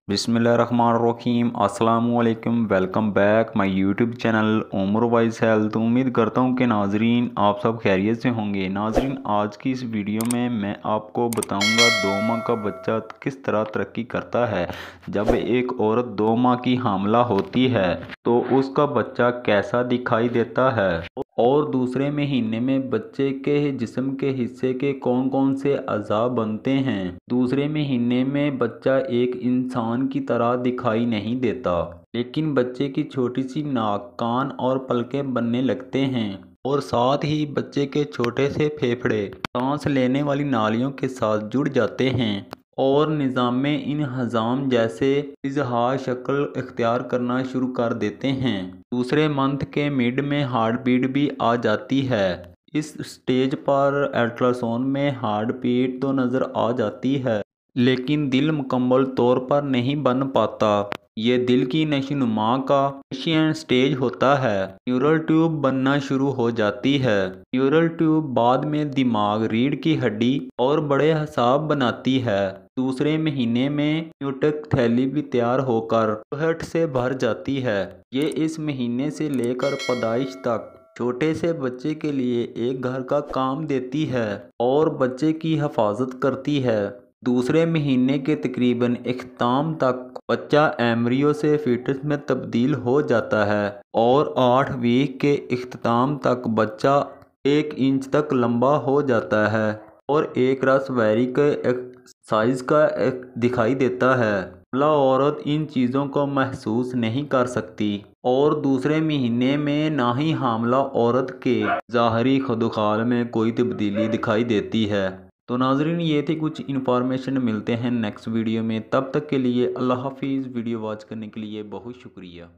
बिस्मिल्लाहिर्रहमानिर्रहीम अस्सलामुअलैकुम। Welcome back my YouTube channel Umar wise health. उम्मीद करता हूँ कि नाजरीन आप सब खैरियत से होंगे। नाजरीन, आज की इस वीडियो में मैं आपको बताऊंगा 2 माह का बच्चा किस तरह तरक्की करता है। जब एक औरत 2 माह की हामला होती है तो उसका बच्चा कैसा दिखाई देता है और दूसरे महीने में बच्चे के जिस्म के हिस्से के कौन कौन से अज़ा बनते हैं। दूसरे महीने में बच्चा एक इंसान की तरह दिखाई नहीं देता, लेकिन बच्चे की छोटी सी नाक, कान और पलकें बनने लगते हैं और साथ ही बच्चे के छोटे से फेफड़े सांस लेने वाली नालियों के साथ जुड़ जाते हैं और निज़ाम इन्हज़ाम जैसे इजहार शक्ल इख्तियार करना शुरू कर देते हैं। दूसरे मंथ के मिड में हार्ट बीट भी आ जाती है। इस स्टेज पर अल्ट्रासाउंड में हार्ट बीट तो नज़र आ जाती है, लेकिन दिल मुकम्मल तौर पर नहीं बन पाता। ये दिल की नशोनुमा का इनिशियल स्टेज होता है। न्यूरल ट्यूब बनना शुरू हो जाती है। न्यूरल ट्यूब बाद में दिमाग, रीढ़ की हड्डी और बड़े असाब बनाती है। दूसरे महीने में न्यूटक थैली भी तैयार होकर पेट से भर जाती है। ये इस महीने से लेकर पैदाइश तक छोटे से बच्चे के लिए एक घर का काम देती है और बच्चे की हिफाजत करती है। दूसरे महीने के तकरीबन इख्तिताम तक बच्चा एम्ब्रियो से फीटस में तब्दील हो जाता है और 8 वीक के इख्तिताम तक बच्चा 1 इंच तक लंबा हो जाता है और एक रास्पबेरी के साइज का दिखाई देता है। हामला औरत इन चीज़ों को महसूस नहीं कर सकती और दूसरे महीने में ना ही हामला औरत के ज़ाहरी खुदखाल में कोई तब्दीली दिखाई देती है। तो नाजरीन, ये थी कुछ इन्फॉर्मेशन। मिलते हैं नेक्स्ट वीडियो में, तब तक के लिए अल्लाह हाफिज़। वीडियो वॉच करने के लिए बहुत शुक्रिया।